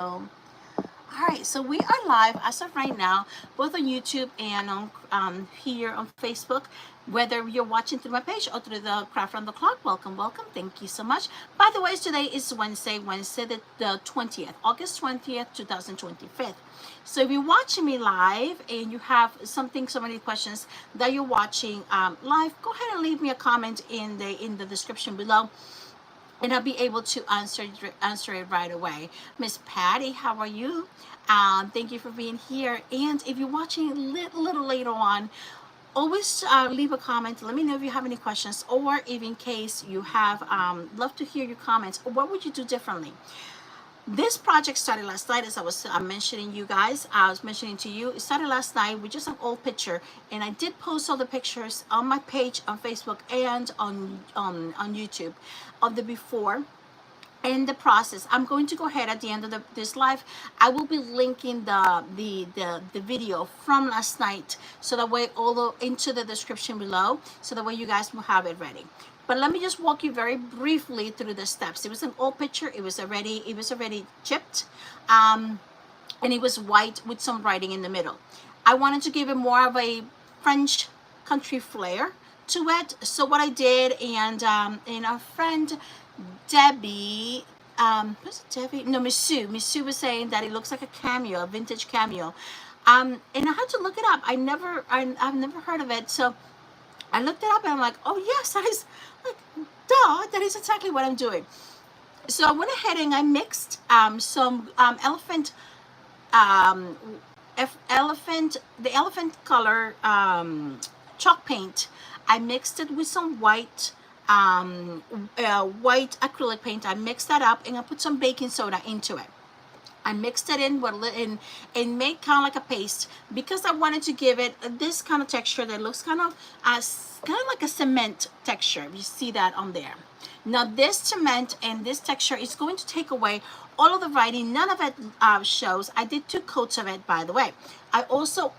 All right, so we are live as of right now, both on YouTube and on here on Facebook. Whether you're watching through my page or through the Craft Around the Clock, welcome, welcome. Thank you so much. By the way, today is Wednesday the 20th, August 20th, 2025. So if you're watching me live and you have so many questions that you're watching live, go ahead and leave me a comment in the description below, and I'll be able to answer it right away. Miss Patty, how are you? Thank you for being here. And if you're watching a little later on, always leave a comment. Let me know if you have any questions, or if in case you have, love to hear your comments. What would you do differently? This project started last night, as I was mentioning you guys. I was mentioning to you, it started last night with just an old picture, and I did post all the pictures on my page on Facebook and on YouTube of the before and the process. I'm going to go ahead at the end of this live. I will be linking the video from last night, so that way all into the description below, so that way you guys will have it ready. But let me just walk you very briefly through the steps. It was an old picture. It was already chipped, and it was white with some writing in the middle. I wanted to give it more of a French country flair to it. So what I did, and our friend Debbie, was it Debbie? No, Miss Sue. Miss Sue was saying that it looks like a cameo, a vintage cameo. And I had to look it up. I've never heard of it. So I looked it up and I'm like, oh yes, that is like, duh, that is exactly what I'm doing. So I went ahead and I mixed some um, the elephant color chalk paint. I mixed it with some white acrylic paint. I mixed that up and I put some baking soda into it. I mixed it in and made kind of like a paste, because I wanted to give it this kind of texture that looks kind of like a cement texture. You see that on there. Now this cement and this texture is going to take away all of the writing. None of it shows. I did 2 coats of it, by the way. I also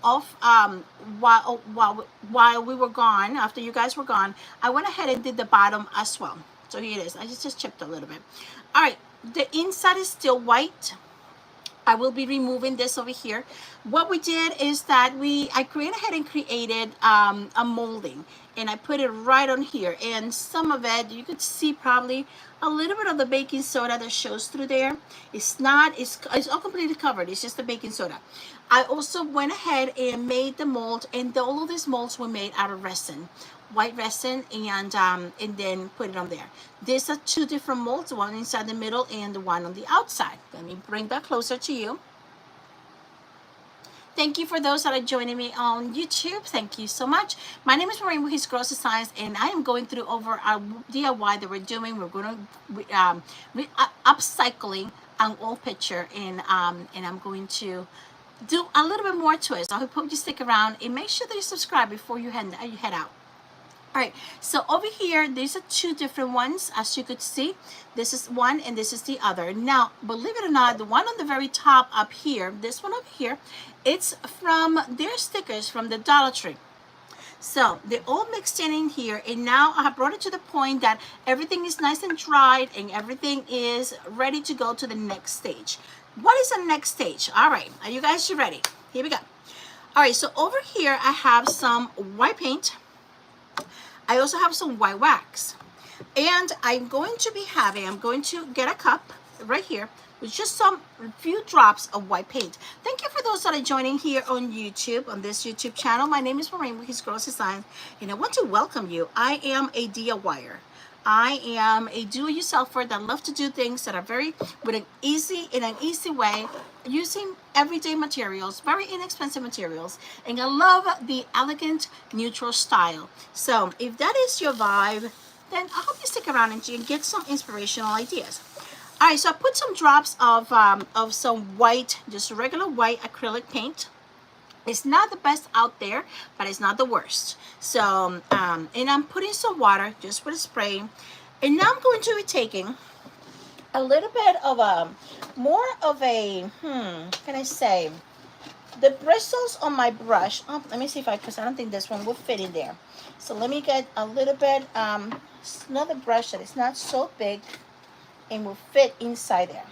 while we were gone, after you guys were gone, I went ahead and did the bottom as well. So here it is. I just chipped a little bit. All right, the inside is still white. I will be removing this over here. What we did is that I created a molding, and I put it right on here. And some of it, you could see probably a little bit of the baking soda that shows through there. It's all completely covered. It's just the baking soda. I also went ahead and made the mold, and all of these molds were made out of resin, white resin, and then put it on there. These are 2 different molds, one inside the middle and the one on the outside. Let me bring that closer to you. Thank you for those that are joining me on YouTube. Thank you so much. My name is Maureen with His Girls Designs, and I am going through over our DIY that we're doing. We're going to upcycling an old picture, and I'm going to do a little bit more to it. So I hope you stick around, and make sure that you subscribe before you head out. All right, so over here, these are 2 different ones, as you could see. This is one and this is the other. Now, believe it or not, the one on the very top up here, this one up here, it's from their stickers from the Dollar Tree. So they're all mixed in here, and now I have brought it to the point that everything is nice and dried and everything is ready to go to the next stage. What is the next stage? All right, are you guys ready? Here we go. All right, so over here I have some white paint. I also have some white wax, and I'm going to get a cup right here with just a few drops of white paint. Thank you for those that are joining here on YouTube, on this YouTube channel. My name is Maureen with His Girls Design, and I want to welcome you. I am a DIYer. I am a do-it-yourselfer that love to do things that are in an easy way, using everyday materials, very inexpensive materials, and I love the elegant neutral style. So if that is your vibe, then I hope you stick around and get some inspirational ideas. All right, so I put some drops of some white, just regular white acrylic paint. It's not the best out there, but it's not the worst. So, and I'm putting some water just with a spray. And now I'm going to be taking a little bit of more of a, can I say, the bristles on my brush. Oh, let me see because I don't think this one will fit in there. So let me get a little bit, another brush that is not so big and will fit inside there.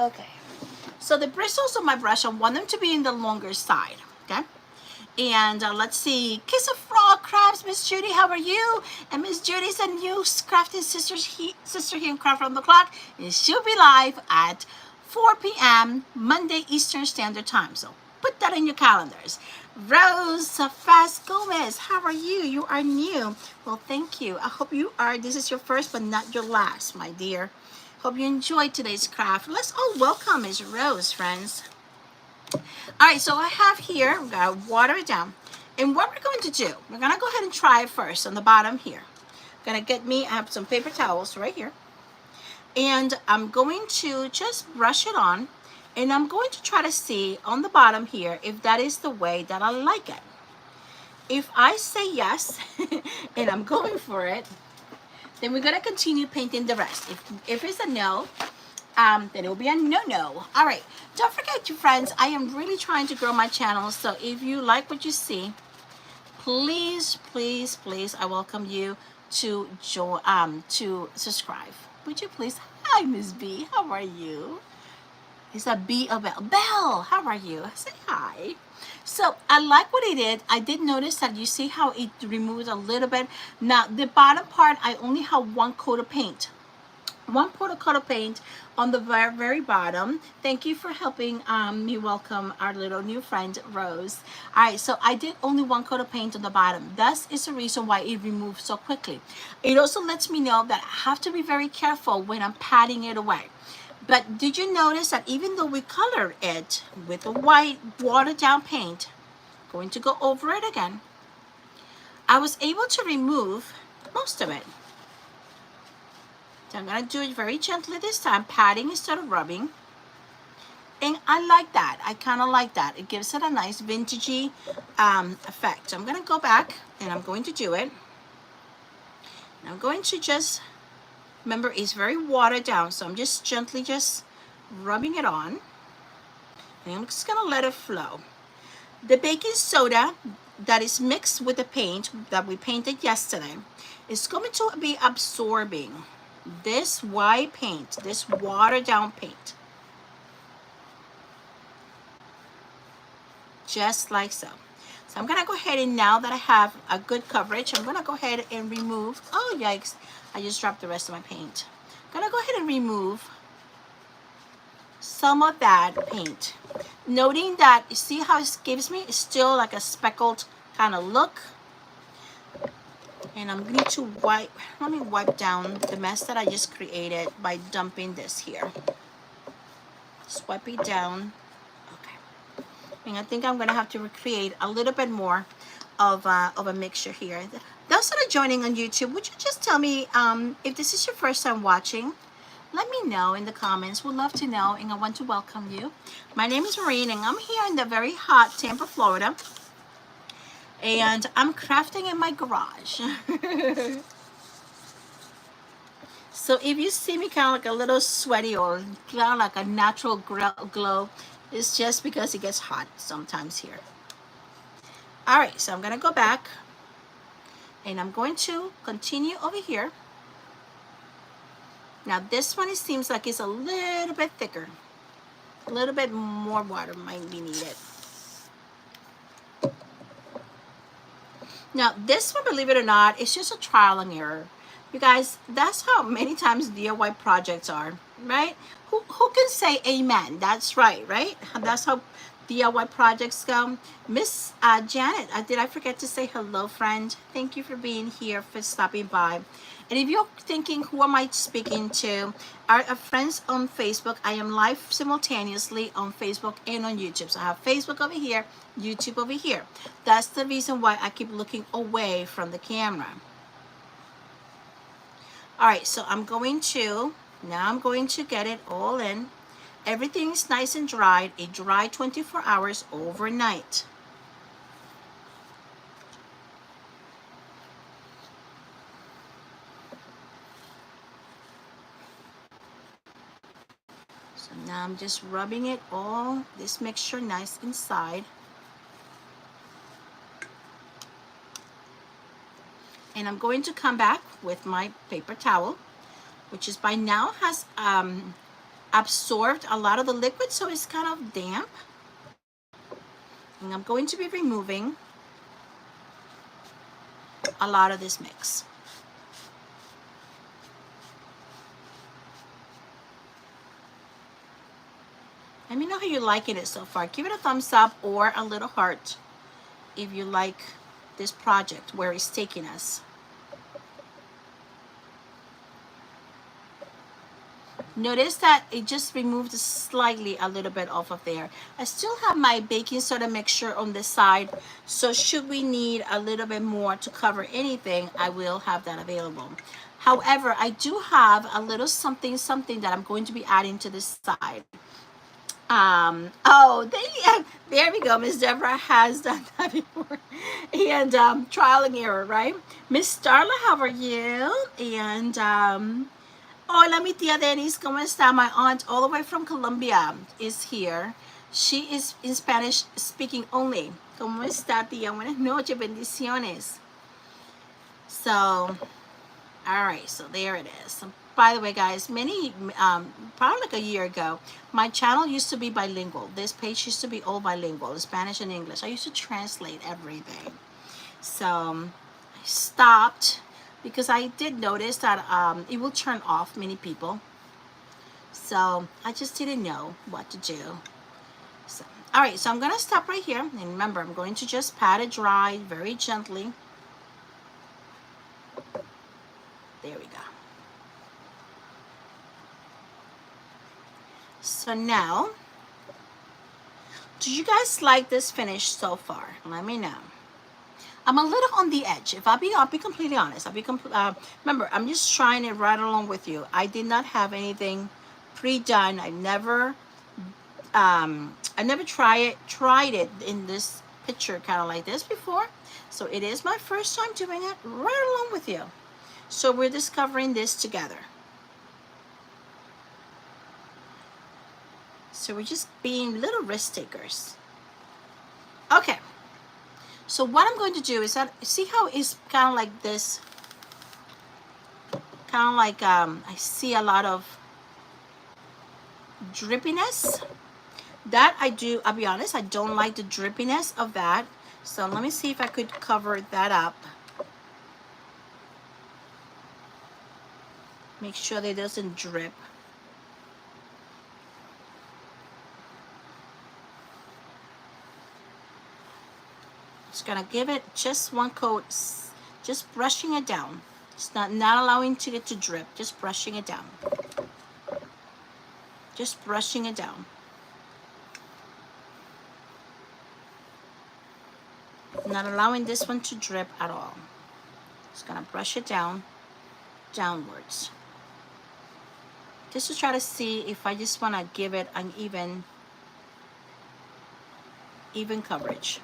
Okay. So the bristles of my brush, I want them to be in the longer side. Okay. And let's see, Kiss of Frog Crafts, Miss Judy, how are you? And Miss Judy's a new crafting sister here in Craft Around the Clock, and she'll be live at 4 p.m. Monday Eastern Standard Time. So put that in your calendars. Rose Fast Gomez, how are you? You are new. Well, thank you. I hope you are. This is your first, but not your last, my dear. Hope you enjoyed today's craft. Let's all welcome Miss Rose, friends. All right, so I have here, I'm gonna water it down. And what we're going to do, we're gonna go ahead and try it first on the bottom here. Gonna get me, I have some paper towels right here. And I'm going to just brush it on. And I'm going to try to see on the bottom here if that is the way that I like it. If I say yes, and I'm going for it, then we're gonna continue painting the rest. If it's a no, then it will be a no-no. All right, don't forget, you friends, I am really trying to grow my channel. So if you like what you see, please, please, please, I welcome you to join, to subscribe. Would you please? Hi, Miss B. How are you? Is that B or Bell? Bell, how are you? Say hi. So I like what it did. I did notice that you see how it removes a little bit. Now the bottom part, I only have one coat of paint. One coat of paint on the very, very bottom. Thank you for helping me welcome our little new friend, Rose. All right, so I did only one coat of paint on the bottom. That is the reason why it removes so quickly. It also lets me know that I have to be very careful when I'm patting it away. But did you notice that even though we colored it with a white watered down paint, going to go over it again, I was able to remove most of it. So I'm going to do it very gently this time, patting instead of rubbing. And I like that. I kind of like that. It gives it a nice vintagey effect. So I'm going to go back and I'm going to do it. And I'm going to just, remember it's very watered down, so I'm just gently just rubbing it on. And I'm just going to let it flow. The baking soda that is mixed with the paint that we painted yesterday is going to be absorbing this white paint, this watered down paint. Just like so. So I'm gonna go ahead, and now that I have a good coverage, I'm gonna go ahead and remove, oh yikes, I just dropped the rest of my paint. I'm gonna go ahead and remove some of that paint. Noting that, you see how it gives me, it's still like a speckled kind of look. And I'm going to wipe, let me wipe down the mess that I just created by dumping this here. Just wipe it down. Okay. And I think I'm going to have to recreate a little bit more of a mixture here. Those that are joining on YouTube, would you just tell me if this is your first time watching? Let me know in the comments. We'd love to know, and I want to welcome you. My name is Maureen, and I'm here in the very hot Tampa, Florida. And I'm crafting in my garage. So if you see me kind of like a little sweaty or kind of like a natural glow, it's just because it gets hot sometimes here. All right, so I'm going to go back. And I'm going to continue over here. Now this one, it seems like it's a little bit thicker. A little bit more water might be needed. Now this one, believe it or not, it's just a trial and error. You guys, that's how many times DIY projects are, right? Who can say amen? That's right, right? That's how DIY projects go. Miss Janet, did I forget to say hello, friend? Thank you for being here, for stopping by. And if you're thinking, who am I speaking to? Our friends on Facebook. I am live simultaneously on Facebook and on YouTube. So I have Facebook over here, YouTube over here. That's the reason why I keep looking away from the camera. All right, so I'm going to get it all in. Everything's nice and dried. It dried 24 hours overnight. So now I'm just rubbing it all, this mixture nice inside. And I'm going to come back with my paper towel, which is by now has absorbed a lot of the liquid, so it's kind of damp. And I'm going to be removing a lot of this mix. Let me know how you're liking it so far. Give it a thumbs up or a little heart if you like this project, where it's taking us. Notice that it just removed slightly a little bit off of there. I still have my baking soda mixture on the side, so should we need a little bit more to cover anything, I will have that available. However, I do have a little something that I'm going to be adding to this side. There we go. Miss Deborah has done that before. And trial and error, right? Miss Starla, how are you? And hola, mi tía Denise, ¿cómo está? My aunt, all the way from Colombia, is here. She is in Spanish speaking only. ¿Cómo está, tía? Buenas noches, bendiciones. So, all right, so there it is. By the way, guys, probably like a year ago, my channel used to be bilingual. This page used to be all bilingual, Spanish and English. I used to translate everything. So I stopped because I did notice that it will turn off many people. So I just didn't know what to do. So, all right, so I'm going to stop right here. And remember, I'm going to just pat it dry very gently. There we go. So now, do you guys like this finish so far? Let me know. I'm a little on the edge. I'll be completely honest. Remember, I'm just trying it right along with you. I did not have anything pre-done. I never tried it in this picture, kind of like this before. So it is my first time doing it right along with you. So we're discovering this together. So we're just being little risk takers. Okay. So what I'm going to do is that, see how it's kind of like this, kind of like I see a lot of drippiness. That I'll be honest, I don't like the drippiness of that. So let me see if I could cover that up. Make sure that it doesn't drip. Just gonna give it just one coat, just brushing it down. It's not allowing it to drip, just brushing it down. Just brushing it down. Not allowing this one to drip at all. Just gonna brush it down, downwards. Just to try to see if I just wanna give it an even coverage.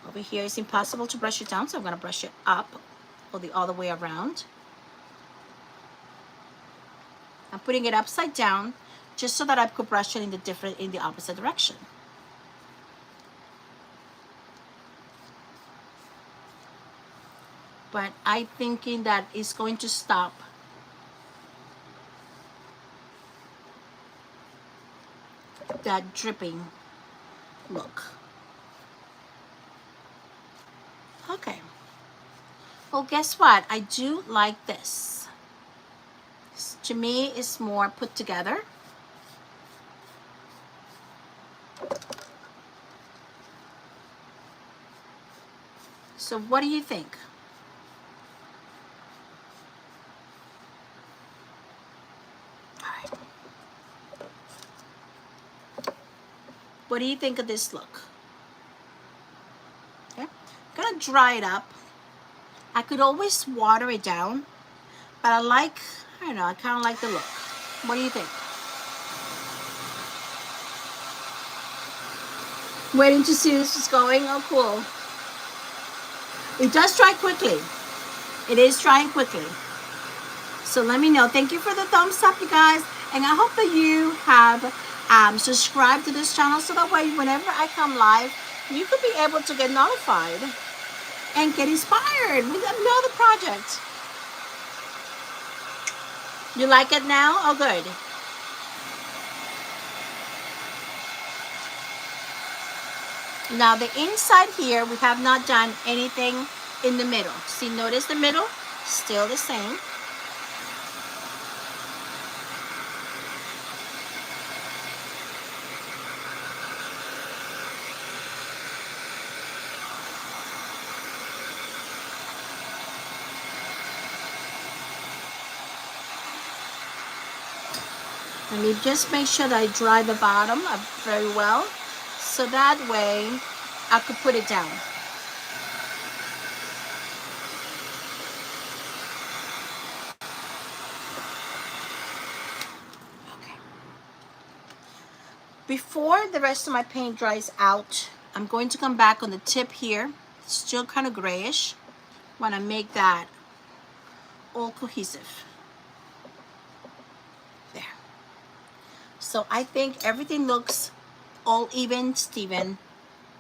Over here, it's impossible to brush it down, so I'm going to brush it up or the other way around. I'm putting it upside down just so that I could brush it in the opposite direction. But I'm thinking that it's going to stop that dripping look. Okay. Well, guess what? I do like this. To me, it's more put together. So what do you think? All right. What do you think of this look? Okay. I'm gonna dry it up. I could always water it down, but I don't know, I kind of like the look. What do you think? Waiting to see this is going. Oh, cool. It does dry quickly. It is drying quickly. So let me know. Thank you for the thumbs up, you guys. And I hope that you have subscribed to this channel so that way whenever I come live, you could be able to get notified and get inspired with another project. You like it now? Oh, good. Now the inside here, we have not done anything in the middle. See, notice the middle? Still the same. Let me just make sure that I dry the bottom very well, so that way I could put it down. Okay. Before the rest of my paint dries out, I'm going to come back on the tip here. It's still kind of grayish. Want to make that all cohesive. There. So I think everything looks all even, Steven,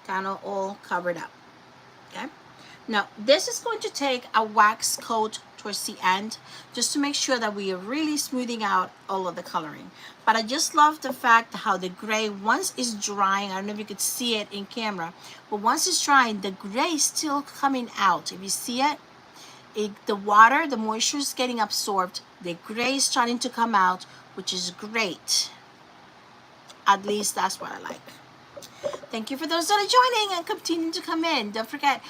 kind of all covered up. Okay. Now this is going to take a wax coat towards the end, just to make sure that we are really smoothing out all of the coloring. But I just love the fact how the gray, once it's drying, I don't know if you could see it in camera, but once it's drying, the gray is still coming out. If you see it, the water, the moisture is getting absorbed. The gray is starting to come out, which is great. At least that's what I like. Thank you for those that are joining and continue to come in. Don't forget,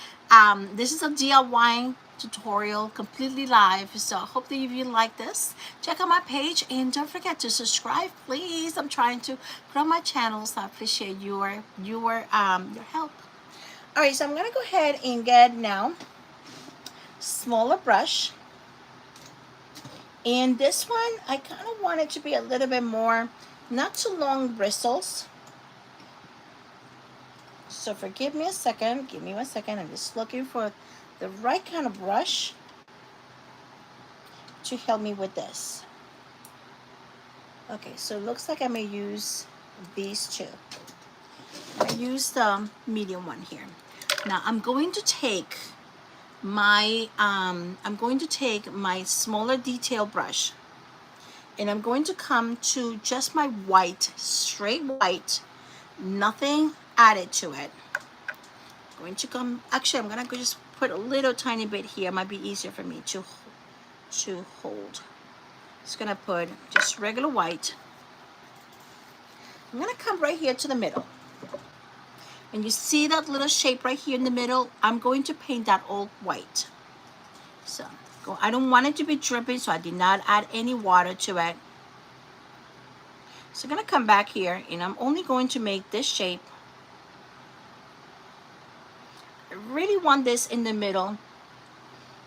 this is a DIY tutorial, completely live. So I hope that if you like this, check out my page and don't forget to subscribe, please. I'm trying to grow my channel, so I appreciate your help. All right, so I'm gonna go ahead and get now smaller brush, and this one I kind of want it to be a little bit more, not too long bristles. So forgive me a second, give me 1 second. I'm just looking for the right kind of brush to help me with this. Okay, so it looks like I may use these two. I use the medium one here. Now I'm going to take my smaller detail brush, and I'm going to come to just my white, straight white, nothing added to it. I'm going to come, actually I'm gonna just put a little tiny bit here. It might be easier for me to hold. Just gonna put just regular white. I'm gonna come right here to the middle, and you see that little shape right here in the middle. I'm going to paint that all white. So I don't want it to be dripping, so I did not add any water to it. So I'm gonna come back here, and I'm only going to make this shape. I really want this in the middle,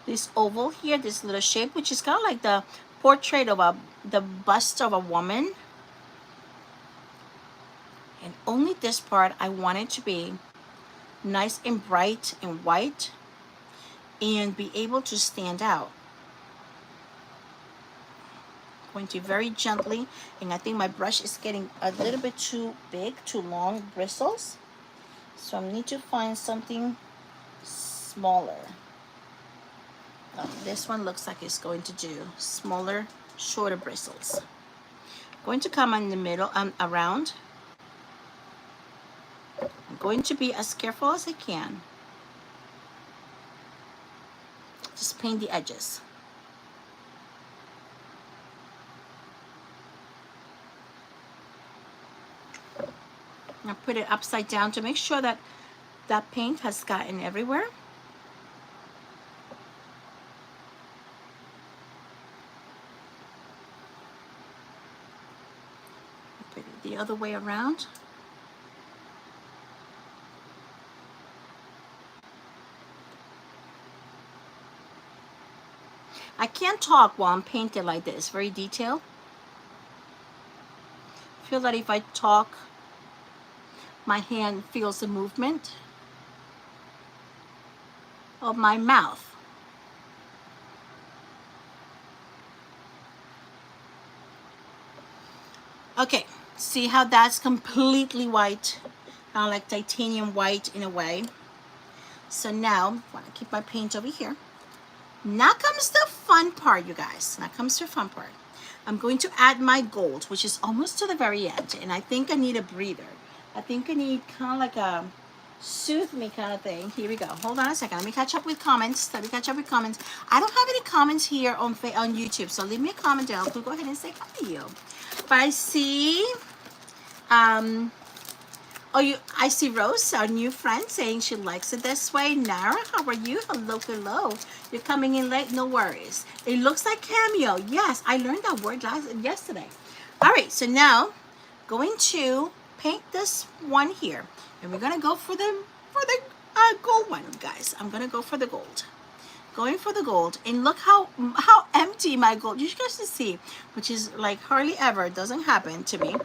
this oval here, this little shape, which is kind of like the portrait of the bust of a woman. And only this part I want it to be nice and bright and white and be able to stand out. I'm going to very gently, and I think my brush is getting a little bit too big, too long bristles. So I need to find something smaller. Oh, this one looks like it's going to do smaller, shorter bristles. I'm going to come in the middle, around. I'm going to be as careful as I can. Just paint the edges. Now put it upside down to make sure that that paint has gotten everywhere. Put it the other way around. I can't talk while I'm painting like this, very detailed. I feel that if I talk, my hand feels the movement of my mouth. Okay, see how that's completely white, kind of like titanium white in a way. So now, I want to keep my paint over here. Now comes the fun part, you guys. Now comes the fun part. I'm going to add my gold, which is almost to the very end. And I think I need a breather. I think I need kind of like a soothe me kind of thing. Here we go. Hold on a second. Let me catch up with comments. I don't have any comments here on YouTube, so leave me a comment down. I'll go ahead and say hi to you. But I see, I see Rose, our new friend, saying she likes it this way. Nara, how are you? Hello, hello. You're coming in late, no worries. It looks like cameo. Yes, I learned that word yesterday. All right, so now going to paint this one here, and we're gonna go for the gold one, guys. I'm gonna go for the gold. Going for the gold, and look how empty my gold. You guys can see, which is like hardly ever. Doesn't happen to me.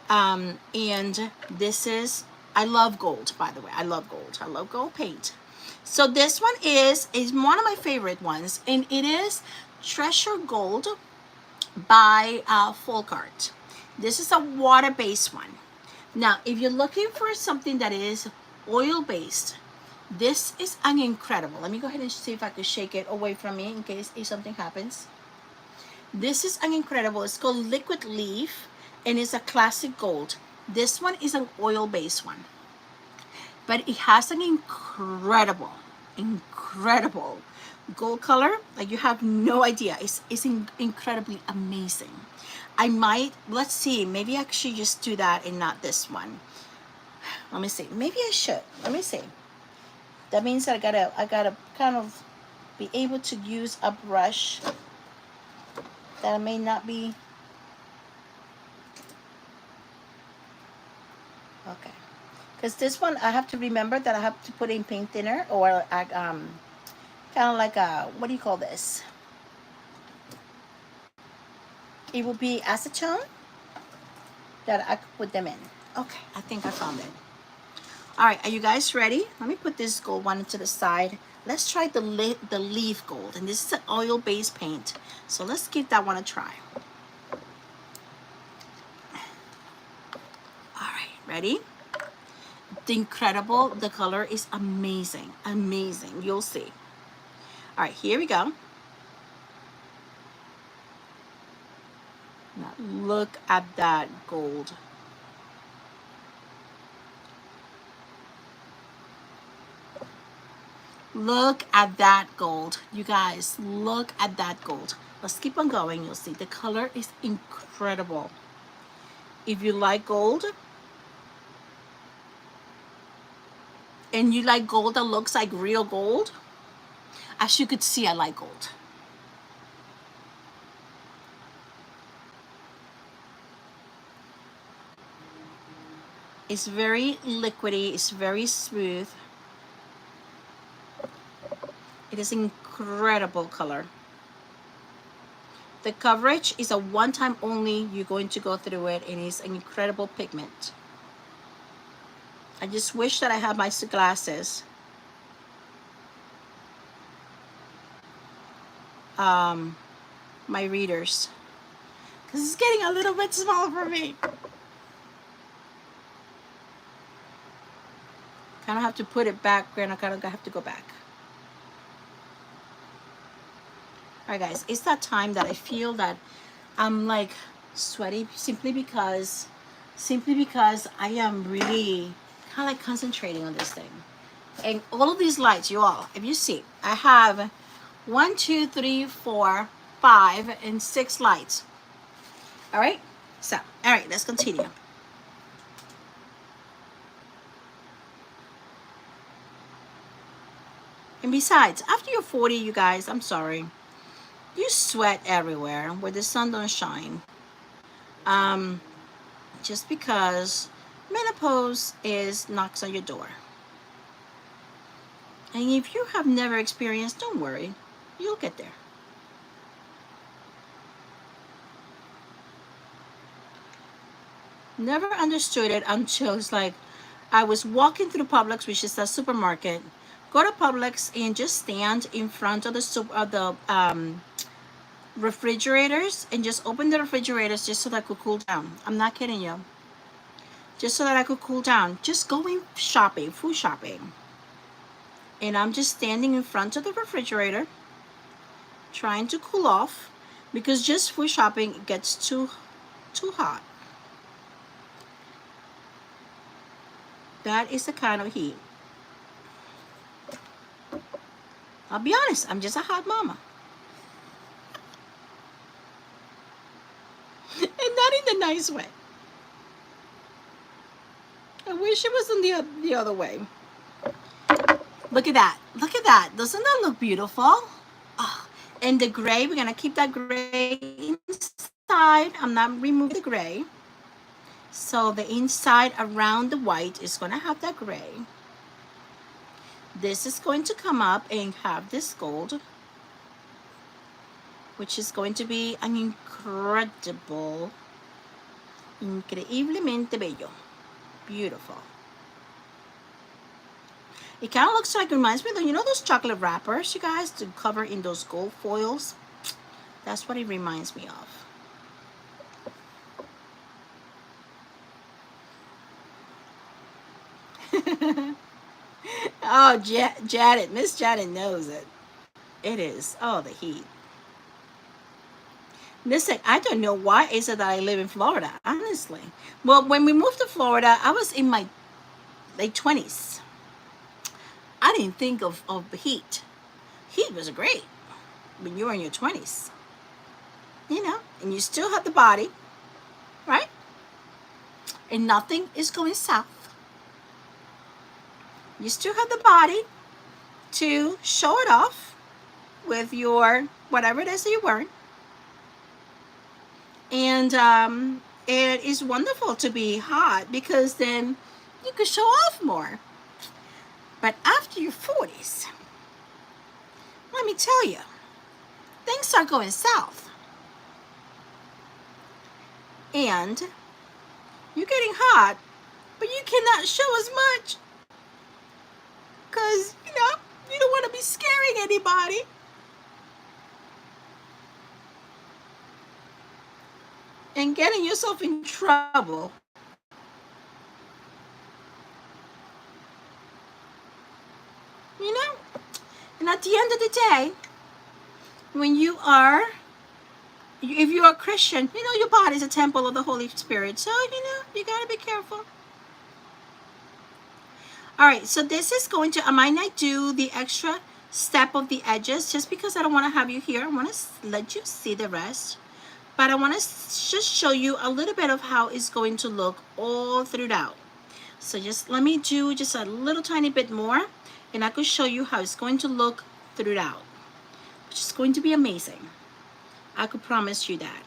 And this is, I love gold, by the way. I love gold paint. So this one is one of my favorite ones, and it is Treasure Gold by Folk Art. This is a water-based one. Now, if you're looking for something that is oil-based, this is an incredible. Let me go ahead and see if I can shake it away from me in case if something happens. This is an incredible. It's called Liquid Leaf, and it's a classic gold. This one is an oil-based one, but it has an incredible gold color. Like, you have no idea. It's incredibly amazing. Let's see, maybe I should just do that and not this one. Let me see. Maybe I should. Let me see. That means that I gotta kind of be able to use a brush that may not be okay. Because this one, I have to remember that I have to put in paint thinner, or kind of like a, what do you call this? It will be acetone that I could put them in. Okay, I think I found it. All right, are you guys ready? Let me put this gold one to the side. Let's try the leaf gold, and this is an oil-based paint. So let's give that one a try. All right, ready? Incredible. The color is amazing. You'll see. All right, here we go. Now look at that gold. Look at that gold. You guys, look at that gold. Let's keep on going. You'll see the color is incredible. If you like gold, and you like gold that looks like real gold, as you could see, I like gold. It's very liquidy, it's very smooth. It is an incredible color. The coverage is a one-time only. You're going to go through it, and it's an incredible pigment. I just wish that I had my glasses. My readers, because it's getting a little bit small for me. Kind of have to put it back, and I kind of have to go back. All right, guys, it's that time that I feel that I'm like sweaty simply because I am really kind of like concentrating on this thing. And all of these lights, you all, if you see, I have 1, 2, 3, 4, 5, and 6 lights. All right, so all right, let's continue. And besides, after you're 40, you guys, I'm sorry, you sweat everywhere where the sun don't shine. Just because menopause knocks on your door. And if you have never experienced, don't worry, you'll get there. Never understood it until it's like I was walking through Publix, which is a supermarket. Go to Publix and just stand in front of the refrigerators and just open the refrigerators just so that I could cool down. I'm not kidding you. Just so that I could cool down. Just going shopping, food shopping. And I'm just standing in front of the refrigerator, trying to cool off. because just for shopping it gets too hot. That is the kind of heat. I'll be honest, I'm just a hot mama. And not in the nice way. I wish it was in the other way. Look at that. Look at that. Doesn't that look beautiful? Oh, and the gray, we're going to keep that gray inside. I'm not removing the gray. So the inside around the white is going to have that gray. This is going to come up and have this gold, which is going to be an incredible, increíblemente bello. Beautiful. It kind of looks like, reminds me of, you know those chocolate wrappers, you guys, to cover in those gold foils? That's what it reminds me of. Oh, Janet, Miss Janet knows it. It is. Oh, the heat. Listen, I don't know why is it that I live in Florida, honestly. Well, when we moved to Florida, I was in my late 20s. I didn't think of the heat. Heat was great when you were in your 20s. You know, and you still have the body, right? And nothing is going south. You still have the body to show it off with your whatever it is that you're wearing. And it is wonderful to be hot because then you can show off more. But after your 40s, let me tell you, things start going south. And you're getting hot, but you cannot show as much. Because, you know, you don't want to be scaring anybody. And getting yourself in trouble. You know? And at the end of the day, when you are, if you're a Christian, you know your body is a temple of the Holy Spirit. So, you know, you got to be careful. All right, so this is going to, I might not do the extra step of the edges just because I don't want to have you here. I want to let you see the rest. But I want to just show you a little bit of how it's going to look all throughout. So just let me do just a little tiny bit more and I could show you how it's going to look throughout, which is going to be amazing. I could promise you that.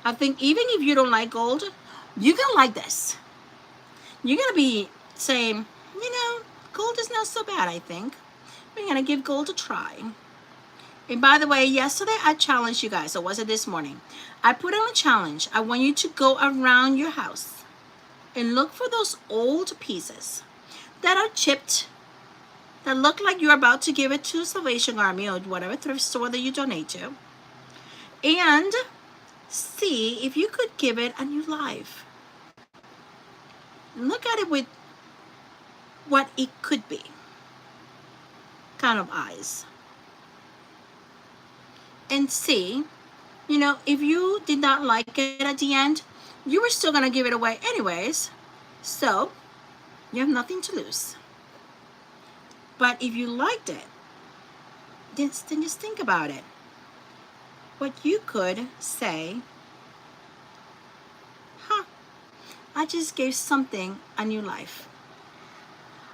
I think even if you don't like gold, you're going to like this. You're going to be saying, you know, gold is not so bad, I think. We're going to give gold a try. And by the way, yesterday I challenged you guys, or was it this morning? I put on a challenge. I want you to go around your house and look for those old pieces that are chipped, that look like you're about to give it to Salvation Army or whatever thrift store that you donate to, and see if you could give it a new life. Look at it with what it could be kind of eyes. And see, you know, if you did not like it at the end, you were still going to give it away anyways. So you have nothing to lose. But if you liked it, then just think about it. What you could say, I just gave something a new life.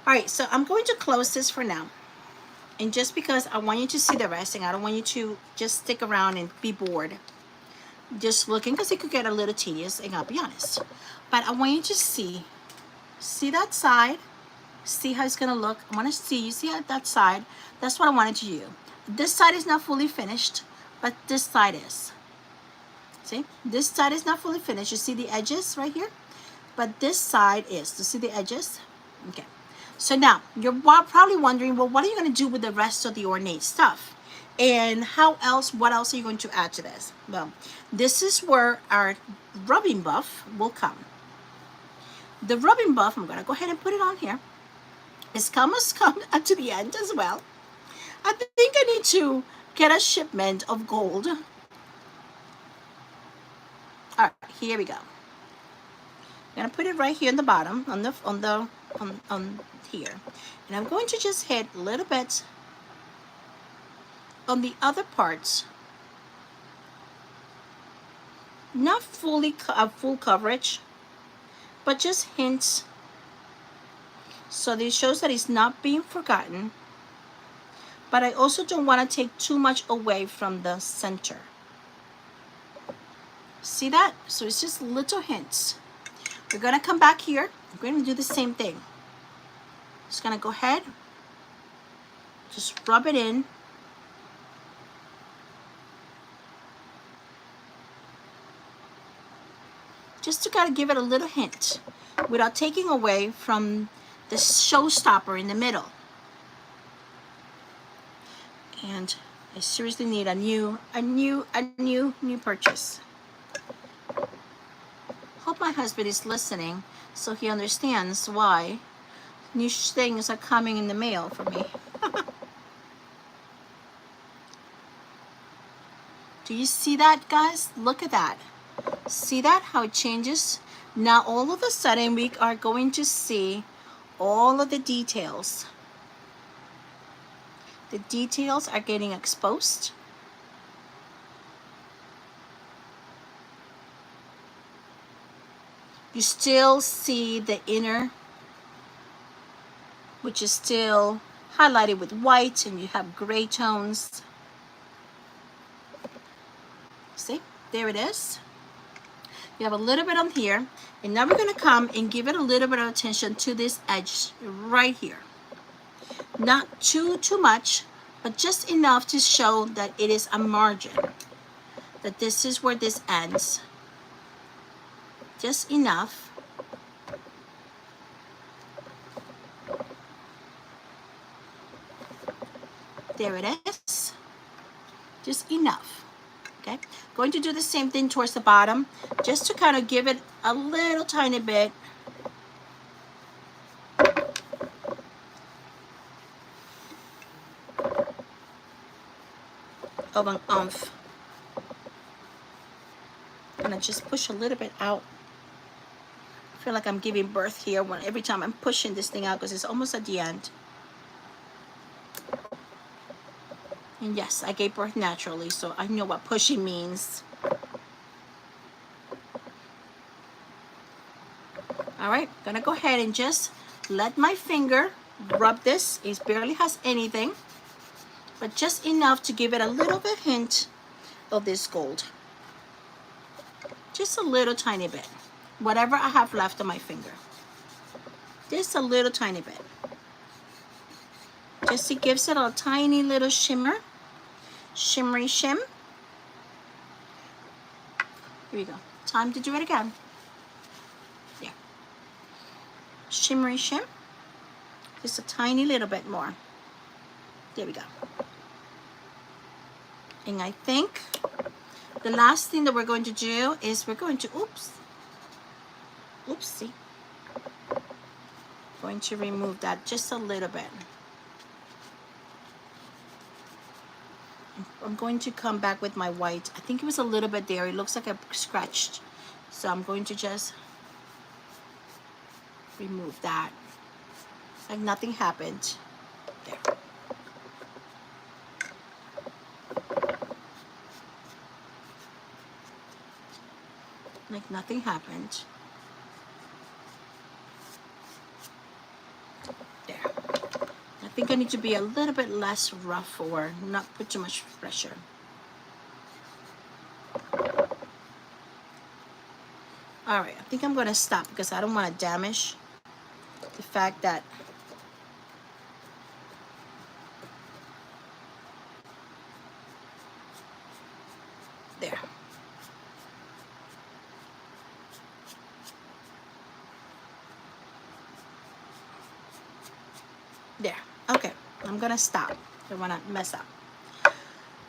All right, so I'm going to close this for now. And just because I want you to see the rest, and I don't want you to just stick around and be bored just looking, because it could get a little tedious, and I'll be honest. But I want you to see that side, see how it's going to look. I want to see, you see how that side, that's what I wanted to do. This side is not fully finished, but this side is. See, this side is not fully finished. You see the edges right here? But this side is. You see the edges? Okay. So now, you're probably wondering, well, what are you going to do with the rest of the ornate stuff? And what else are you going to add to this? Well, this is where our rubbing buff will come. The rubbing buff, I'm going to go ahead and put it on here. It's come up to the end as well. I think I need to get a shipment of gold All right, here we go. I'm gonna put it right here in the bottom on here, and I'm going to just hit a little bit on the other parts, not fully full coverage, but just hints, so this shows that it's not being forgotten. But I also don't want to take too much away from the center. See that? So it's just little hints. We're gonna come back here. We're gonna do the same thing. Just gonna go ahead, just rub it in. Just to kind of give it a little hint without taking away from the showstopper in the middle. And I seriously need a new purchase. Hope my husband is listening so he understands why new things are coming in the mail for me. Do you see that, guys? Look at that. See that, how it changes? Now all of a sudden we are going to see all of the details. The details are getting exposed. You still see the inner, which is still highlighted with white, and you have gray tones. See, there it is. You have a little bit on here, and now we're going to come and give it a little bit of attention to this edge right here. Not too much, but just enough to show that it is a margin, that this is where this ends. Just enough. There it is. Just enough. Okay, going to do the same thing towards the bottom, just to kind of give it a little tiny bit of an oomph. I'm gonna just push a little bit out. I feel like I'm giving birth here every time I'm pushing this thing out, because it's almost at the end. And yes, I gave birth naturally, so I know what pushing means. All right, gonna go ahead and just let my finger rub this. It barely has anything, but just enough to give it a little bit hint of this gold. Just a little tiny bit. Whatever I have left on my finger. Just a little tiny bit. Just it gives it a tiny little shimmer. Shimmery shim. Here we go. Time to do it again. Yeah. Shimmery shim. Just a tiny little bit more. There we go. And I think the last thing that we're going to do is we're going to, oopsie. Going to remove that just a little bit. I'm going to come back with my white. I think it was a little bit there. It looks like I scratched. So I'm going to just remove that. Like nothing happened. There. Like nothing happened. There. I think I need to be a little bit less rough or not put too much pressure. All right, I think I'm going to stop because I don't want to damage the fact that there. There. Okay, I'm gonna stop. I don't want to mess up. All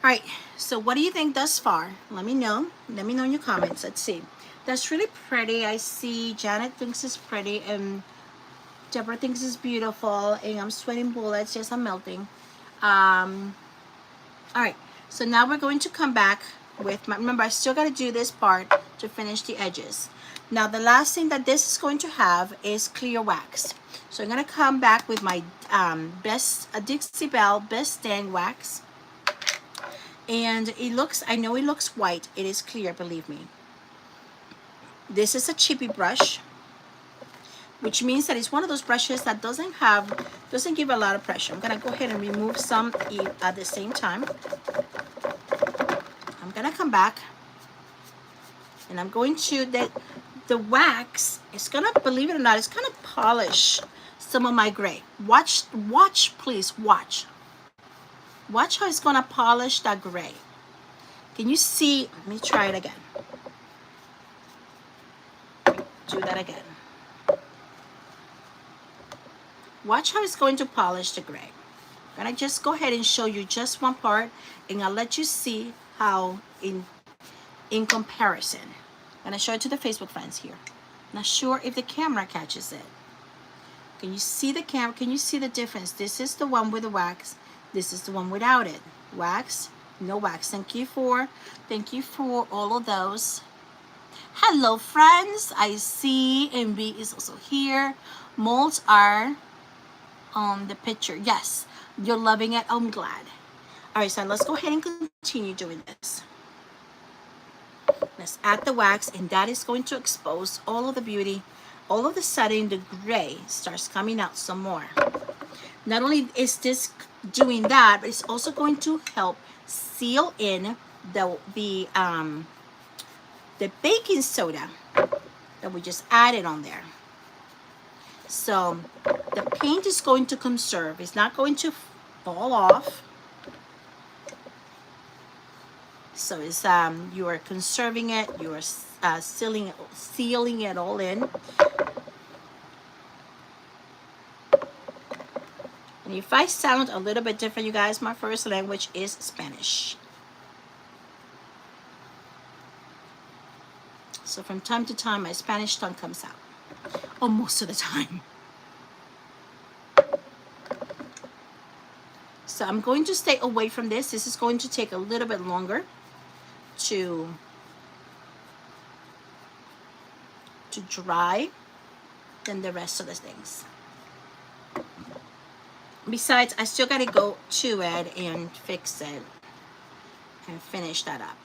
right, so what do you think thus far? Let me know. Let me know in your comments. Let's see. That's really pretty. I see Janet thinks it's pretty, and Deborah thinks it's beautiful, and I'm sweating bullets. Yes, I'm melting. All right, so now we're going to come back with my, remember I still got to do this part to finish the edges. Now the last thing that this is going to have is clear wax. So I'm gonna come back with my Dixie Belle Best Dang Wax. And it looks, I know it looks white, it is clear, believe me. This is a chippy brush, which means that it's one of those brushes that doesn't give a lot of pressure. I'm gonna go ahead and remove some at the same time. I'm gonna come back and I'm going to, the wax is gonna, believe it or not, it's gonna polish some of my gray. Watch, please, watch. Watch how it's gonna polish that gray. Can you see? Let me try it again. Do that again. Watch how it's going to polish the gray. I'm gonna just go ahead and show you just one part, and I'll let you see how in comparison. I'm gonna show it to the Facebook friends here. Not sure if the camera catches it. Can you see the camera? Can you see the difference? This is the one with the wax. This is the one without it. Wax, no wax. Thank you for all of those. Hello friends, I see MB is also here. Molds are on the picture. Yes, you're loving it. I'm glad. All right, so let's go ahead and continue doing this. Let's add the wax, and that is going to expose all of the beauty. All of a sudden, the gray starts coming out some more. Not only is this doing that, but it's also going to help seal in the baking soda that we just added on there. So the paint is going to conserve. It's not going to fall off. So it's you are conserving it. You are sealing it all in. And if I sound a little bit different, you guys, my first language is Spanish. So from time to time, my Spanish tongue comes out. Or most of the time. So I'm going to stay away from this. This is going to take a little bit longer to dry than the rest of the things. Besides, I still got to go to it and fix it and finish that up.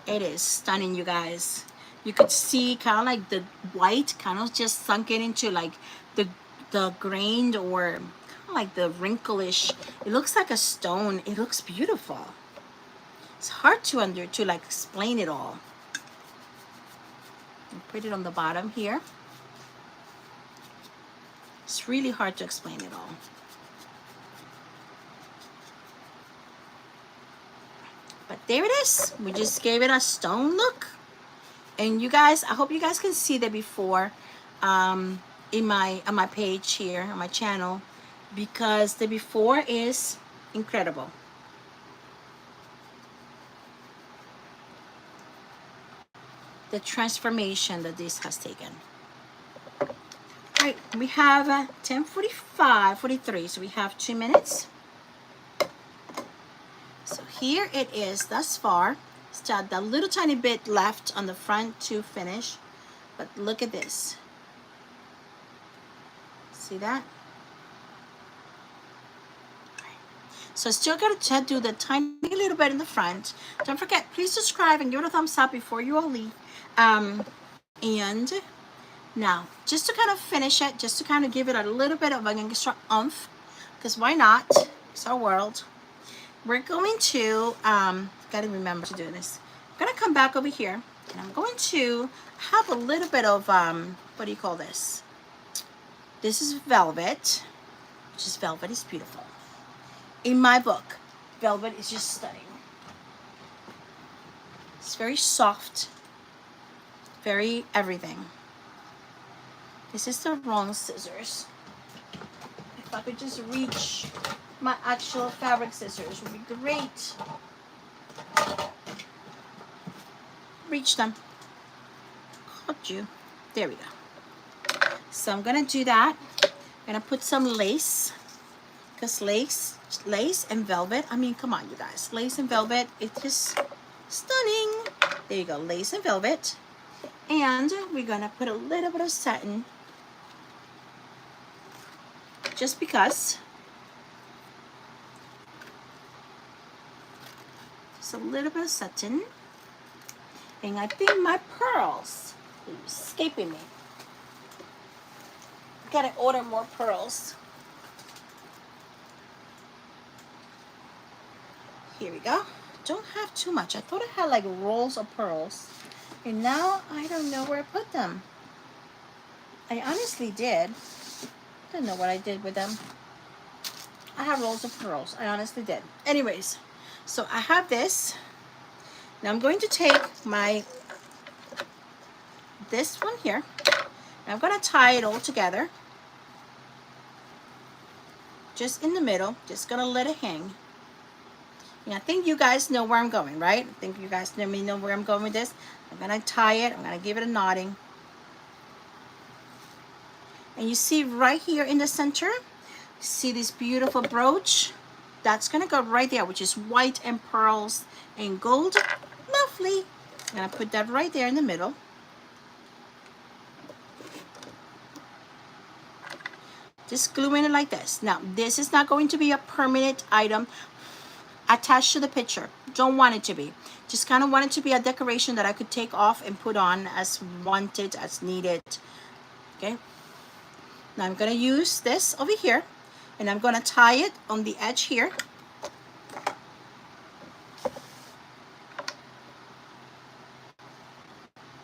It is stunning, you guys. You could see kind of like the white kind of just sunk it into like the grained or kind of like the wrinklish. It looks like a stone. It looks beautiful. It's hard to like explain it all. And put it on the bottom here. It's really hard to explain it all. But there it is. We just gave it a stone look. And you guys, I hope you guys can see the before on my page here, on my channel, because the before is incredible. The transformation that this has taken. All right, we have 10:45, 43, so we have 2 minutes. So here it is thus far. Still a little tiny bit left on the front to finish, but look at this. See that? So still got to do the tiny little bit in the front. Don't forget, please subscribe and give it a thumbs up before you all leave. And now, just to kind of finish it, just to kind of give it a little bit of an extra oomph, because why not? It's our world. We're going to, gotta remember to do this. I'm gonna come back over here, and I'm going to have a little bit of, what do you call this? This is velvet, which is velvet is beautiful. In my book, velvet is just stunning. It's very soft, very everything. This is the wrong scissors. If I could just reach my actual fabric scissors would be great. Reach them. Caught you. There we go. So I'm gonna do that. gonna put some lace, because lace and velvet, I mean, come on, you guys. Lace and velvet, it is stunning. There you go, lace and velvet. And we're gonna put a little bit of satin, just because. Just a little bit of satin. And I think my pearls are escaping me. Gotta order more pearls. Here we go. Don't have too much. I thought I had like rolls of pearls. And now I don't know where I put them. I honestly did. Don't know what I did with them. I have rolls of pearls. I honestly did. Anyways, so I have this. Now I'm going to take this one here. And I'm going to tie it all together. Just in the middle. Just going to let it hang. And I think you guys know where I'm going, right? I think you guys know where I'm going with this. I'm going to tie it. I'm going to give it a knotting. And you see right here in the center, see this beautiful brooch? That's going to go right there, which is white and pearls and gold. Lovely. I'm going to put that right there in the middle. Just gluing it like this. Now, this is not going to be a permanent item attached to the picture. Don't want it to be. Just kind of want it to be a decoration that I could take off and put on as wanted, as needed. Okay. Now I'm going to use this over here, and I'm going to tie it on the edge here.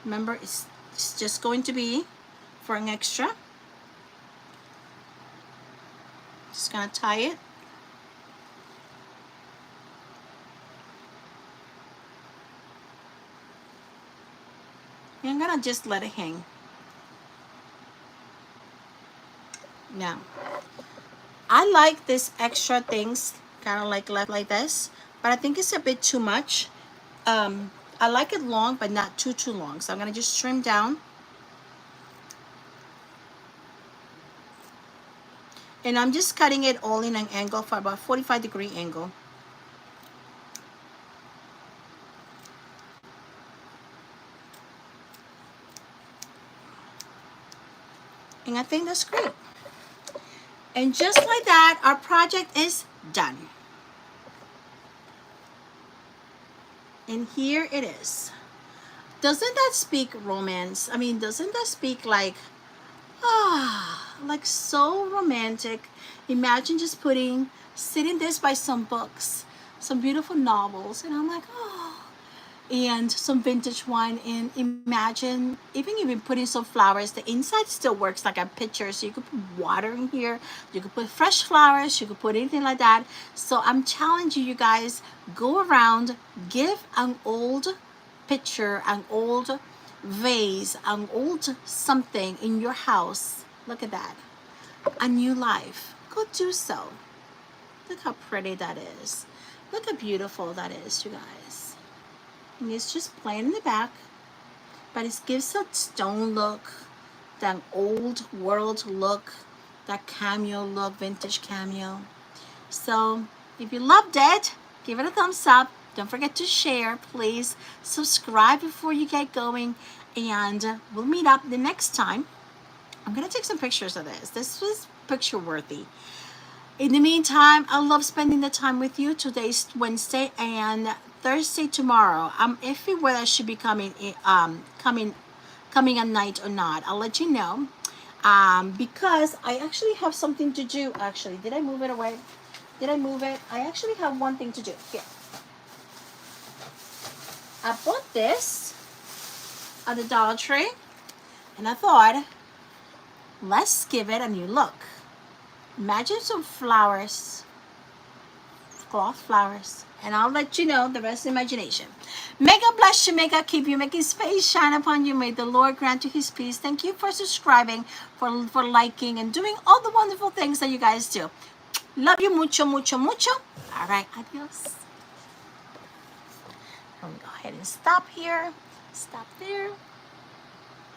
Remember, it's just going to be for an extra. Just going to tie it. And I'm going to just let it hang. Now, I like this extra things, kind of like left like this, but I think it's a bit too much. I like it long, but not too long. So I'm going to just trim down. And I'm just cutting it all in an angle for about 45-degree angle. And I think that's great. And just like that, our project is done. And here it is. Doesn't that speak romance? I mean, doesn't that speak like, like so romantic? Imagine just sitting this by some books, some beautiful novels, and I'm like, and some vintage wine, and imagine even putting some flowers. The inside still works like a picture, so you could put water in here, you could put fresh flowers, you could put anything like that. So I'm challenging you guys, go around, give an old picture, an old vase, an old something in your house, look at that, a new life. Go do so. Look how pretty that is. Look how beautiful that is, you guys. And it's just plain in the back, but it gives a stone look, that old world look, that cameo look, vintage cameo. So if you loved it, give it a thumbs up. Don't forget to share. Please subscribe before you get going, and we'll meet up the next time. I'm gonna take some pictures of this. This was picture worthy. In the meantime, I love spending the time with you. Today's Wednesday, and Thursday tomorrow. I'm iffy whether I should be coming at night or not. I'll let you know. Because I actually have something to do. Actually, did I move it away? Did I move it? I actually have one thing to do. Here. I bought this at the Dollar Tree, and I thought, let's give it a new look. Imagine some flowers, cloth flowers, and I'll let you know the rest of imagination. May God bless you. May God keep you. Make His face shine upon you. May the Lord grant you His peace. Thank you for subscribing, for liking, and doing all the wonderful things that you guys do. Love you mucho, mucho, mucho. All right, adios. I'm going to go ahead and stop here. Stop there.